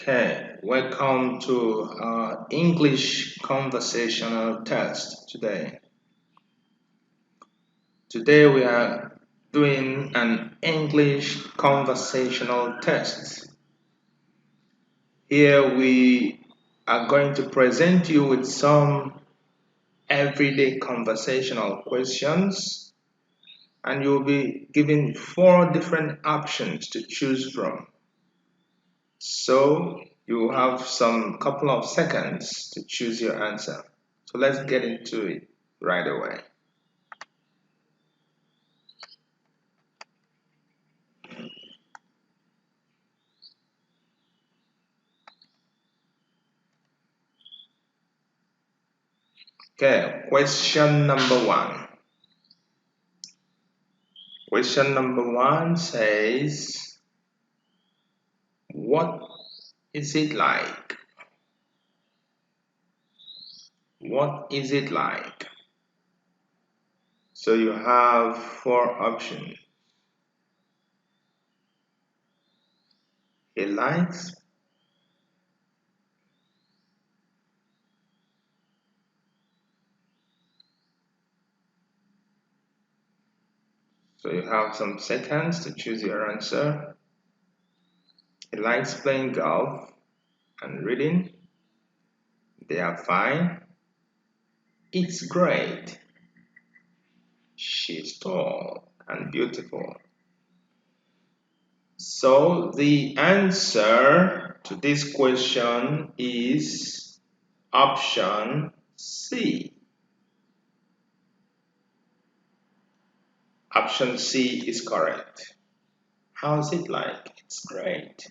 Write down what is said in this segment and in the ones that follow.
Okay, welcome to our English conversational test today. Today we are doing an English conversational test. Here we are going to present you with some everyday conversational questions, and you'll be given 4 different options to choose from. So you have some couple of seconds to choose your answer. So let's get into it right away. Okay, question number 1. Question number 1 says, what is it like? What is it like? So you have 4 options. He likes, so you have some seconds to choose your answer. He likes playing golf and reading. They are fine. It's great. She's tall and beautiful. So the answer to this question is option C. Option C is correct. How's it like? It's great.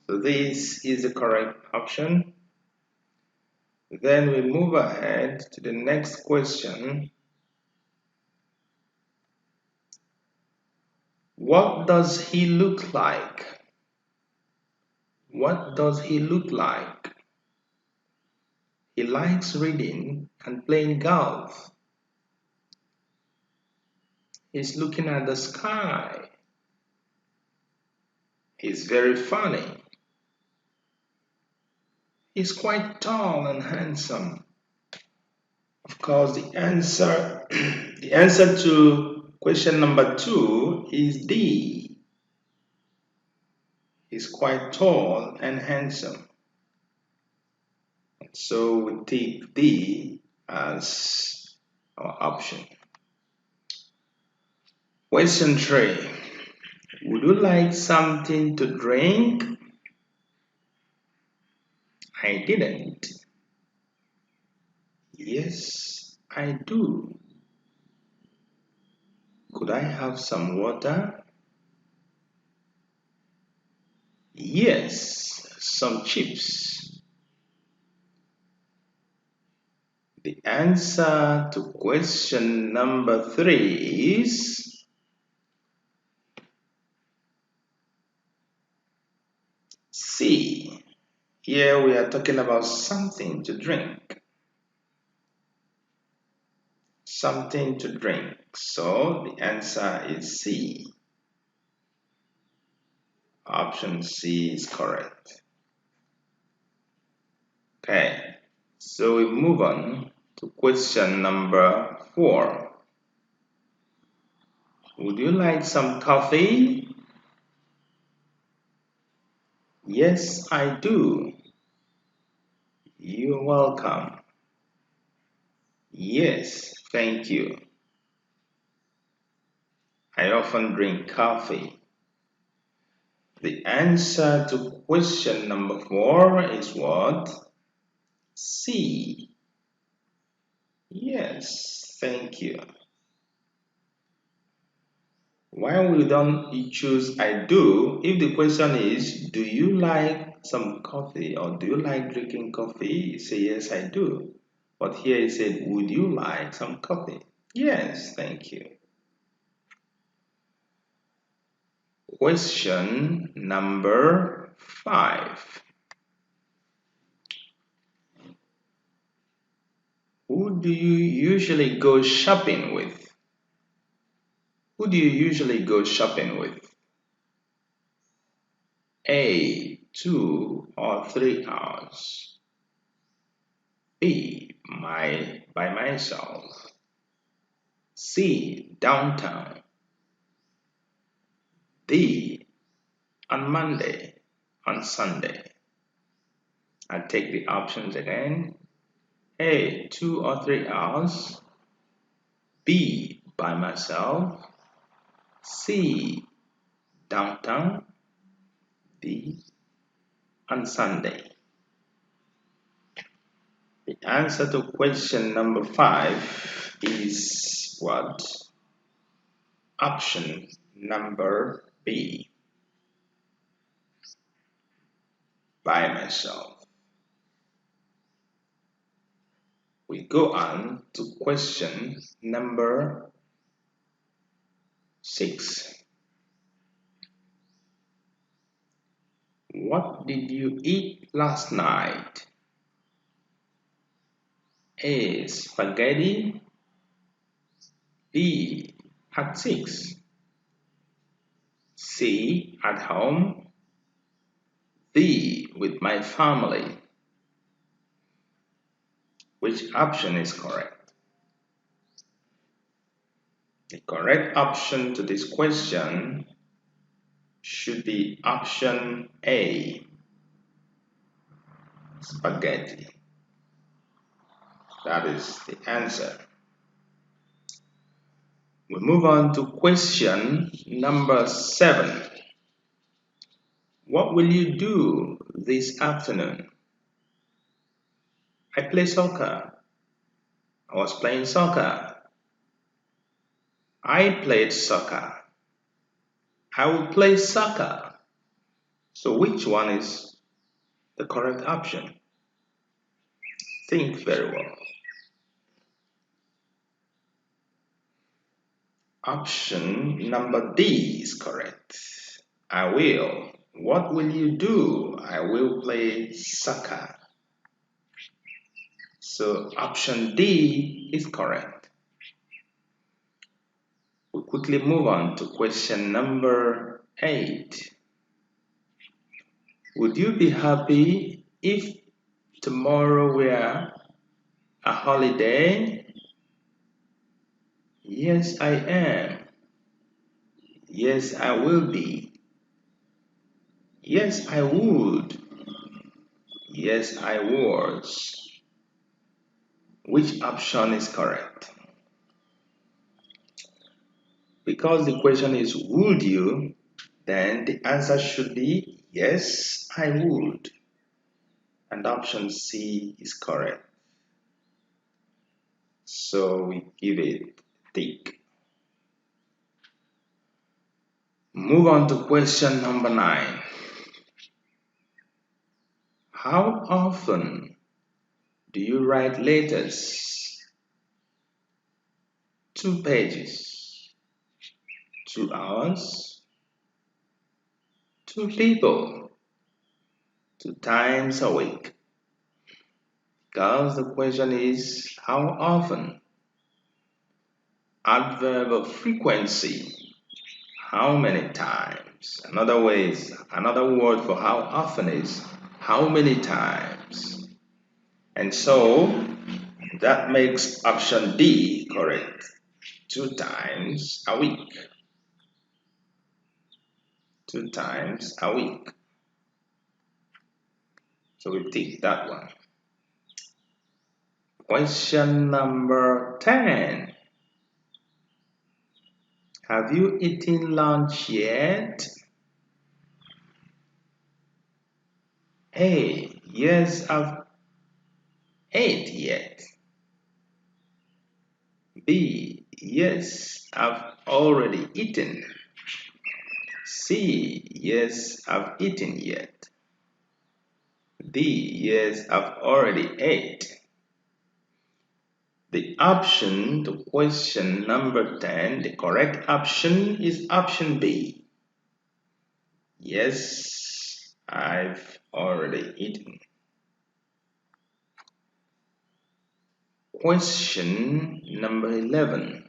So this is the correct option. Then we move ahead to the next question. What does he look like? What does he look like? He likes reading and playing golf. He's looking at the sky. He's very funny. He's quite tall and handsome. Of course, the answer the answer to question number 2 is D. He's quite tall and handsome. So we take D as our option. Question 3. Would you like something to drink? I didn't. Yes, I do. Could I have some water? Yes, some chips. The answer to question number 3 is C. Here we are talking about something to drink. Something to drink. So the answer is C. Option C is correct. Okay, so we move on to question number 4. Would you like some coffee? Yes, I do. You're welcome. Yes, thank you. I often drink coffee. The answer to question number 4 is what? C. Yes, thank you. Why we don't choose I do if the question is, do you like some coffee or do you like drinking coffee? You say, yes, I do. But here it said, would you like some coffee? Yes, thank you. Question number 5. Who do you usually go shopping with? Who do you usually go shopping with? A. 2 or 3 hours. B. By myself. C. Downtown. D. On Monday. On Sunday. I take the options again. A. 2 or 3 hours. B. By myself. C. Downtown. D. On Sunday. The answer to question number 5 is what? Option number B. By myself. We go on to question number 6. What did you eat last night? A. Spaghetti. B. At 6. C. At home. D. With my family. Which option is correct? The correct option to this question should be option A. Spaghetti. That is the answer. We move on to question number 7. What will you do this afternoon? I play soccer. I was playing soccer. I played soccer. I will play soccer. So which one is the correct option? Think very well. Option number D is correct. I will. What will you do? I will play soccer. So option D is correct. We quickly move on to question number 8. Would you be happy if tomorrow were a holiday? Yes, I am. Yes, I will be. Yes, I would. Yes, I was. Which option is correct? Because the question is would you, then the answer should be yes, I would. And option C is correct. So we give it a tick. Move on to question number 9. How often do you write letters? 2 pages, 2 hours, 2 people, 2 times a week. Because the question is how often? Adverb of frequency. How many times? Another word for how often is how many times. And so that makes option D correct. 2 times a week. 2 times a week. So we tick that one. Question number 10. Have you eaten lunch yet? A. Yes, I've ate yet. B. Yes, I've already eaten. C. Yes, I've eaten yet. D. Yes, I've already ate. The option to question number 10, the correct option is option B. Yes, I've already eaten. Question number 11.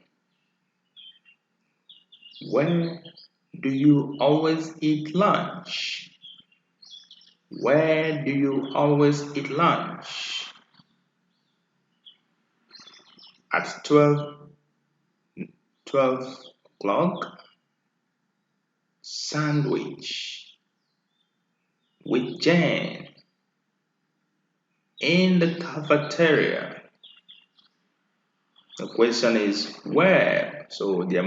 Where do you always eat lunch? Where do you always eat lunch? At 12 o'clock? Sandwich with jam in the cafeteria. The question is where? So the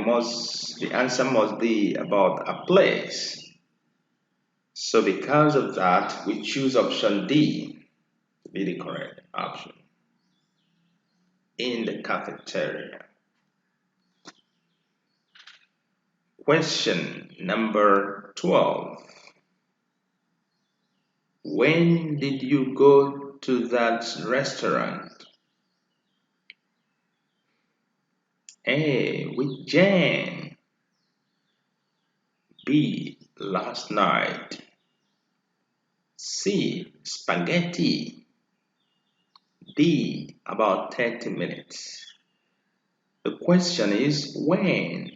answer must be about a place. So because of that, we choose option D to be the correct option. In the cafeteria. Question number 12. When did you go to that restaurant? A. With Jane. B. Last night. C. Spaghetti. D. About 30 minutes. The question is when,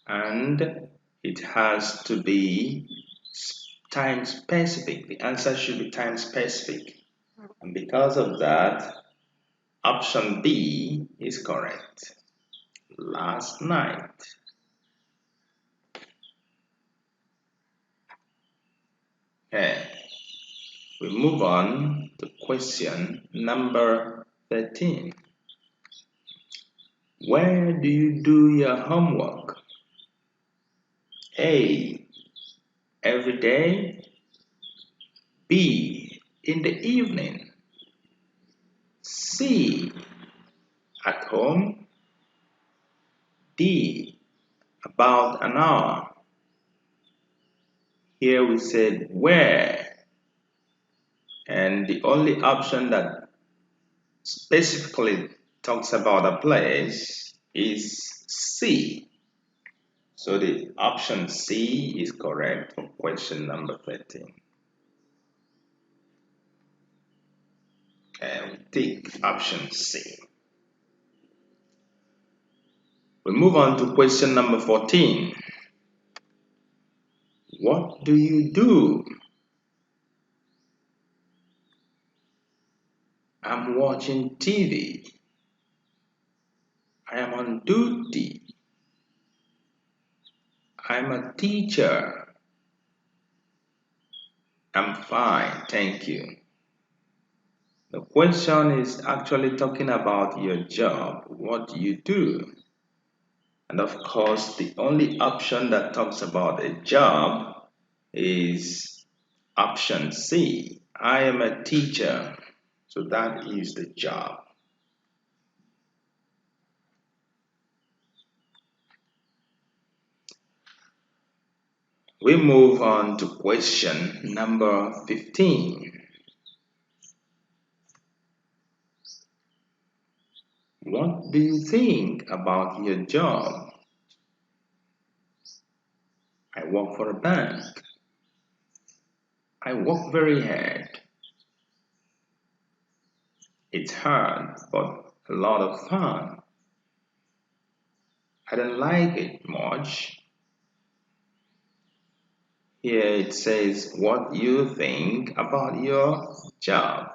and it has to be time specific. The answer should be time specific. And because of that, option B is correct. Last night. Okay. We move on to question number 13. Where do you do your homework? A. Every day. B. In the evening. C. At home. D. About an hour. Here we said where, and the only option that specifically talks about a place is C. So the option C is correct for question number 13. Okay, we take option C. We move on to question number 14. What do you do? I'm watching TV. I am on duty. I'm a teacher. I'm fine, thank you. The question is actually talking about your job. What do you do? And of course, the only option that talks about a job is option C. I am a teacher. So that is the job. We move on to question number 15. What do you think about your job? I work for a bank. I work very hard. It's hard, but a lot of fun. I don't like it much. Here it says what you think about your job.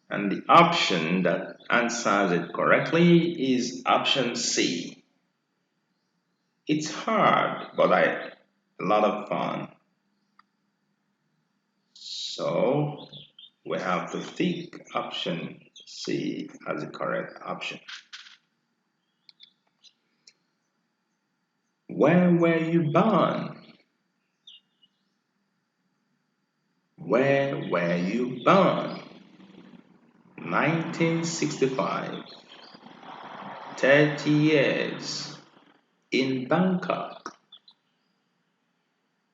And the option that answers it correctly is option C. It's hard, but a lot of fun. So we have to tick option C as the correct option. Where were you born? Where were you born? 1965. 30 years. In Bangkok.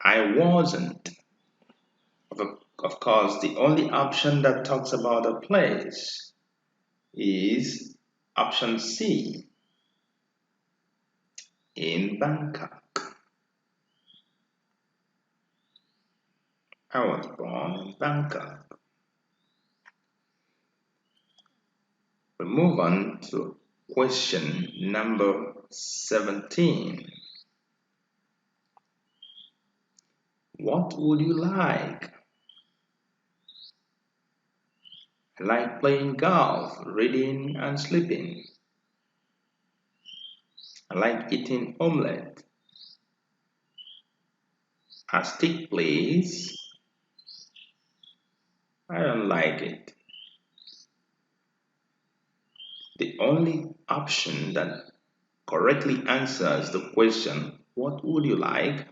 I wasn't. Of course, the only option that talks about a place is option C. In Bangkok. I was born in Bangkok. We move on to question number 17. What would you like? I like playing golf, reading and sleeping. I like eating omelette. A stick, please. I don't like it. The only option that correctly answers the question, what would you like,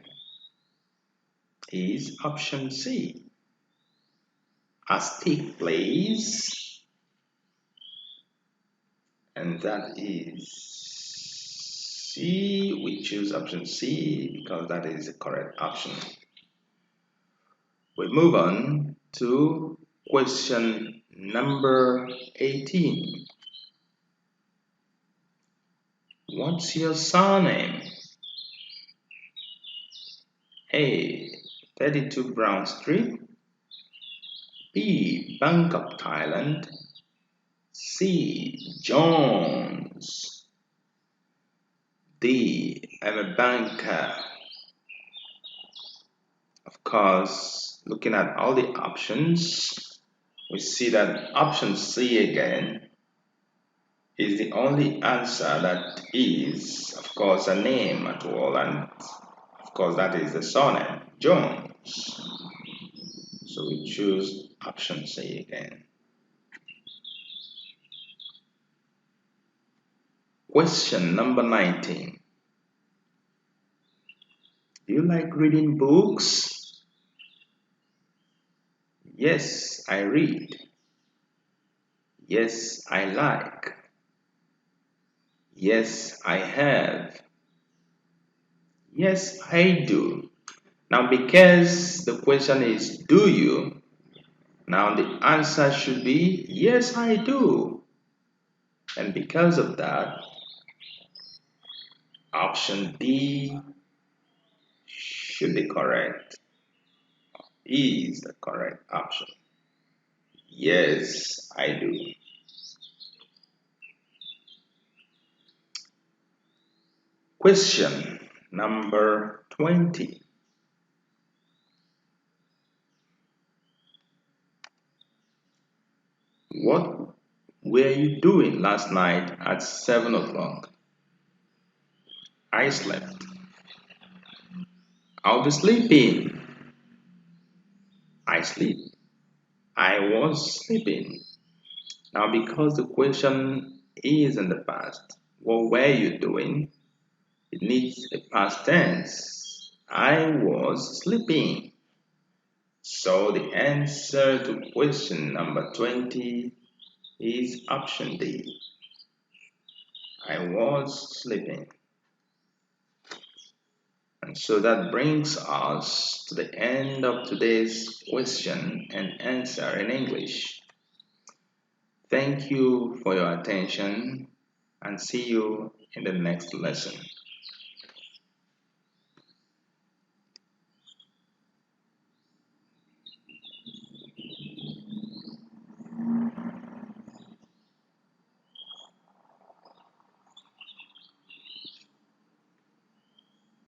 is option C. A stick, please. And that is C. We choose option C because that is the correct option. We move on to question number 18. What's your surname? A. 32 Brown Street. B. Bangkok, Thailand. C. Jones. D. I'm a banker. Of course, looking at all the options, we see that option C again is the only answer that is, of course, a name at all, and of course, that is the surname, Jones. So we choose option C again. Question number 19. Do you like reading books? Yes, I read. Yes, I like. Yes, I have. Yes, I do. Now, because the question is, do you? Now, the answer should be, yes, I do. And because of that, option D should be correct, is the correct option. Yes, I do. Question number 20. What were you doing last night at 7 o'clock? I slept. I'll be sleeping. I sleep. I was sleeping. Now, because the question is in the past, what were you doing? It needs a past tense. I was sleeping. So the answer to question number 20 is option D. I was sleeping. And so that brings us to the end of today's question and answer in English. Thank you for your attention and see you in the next lesson.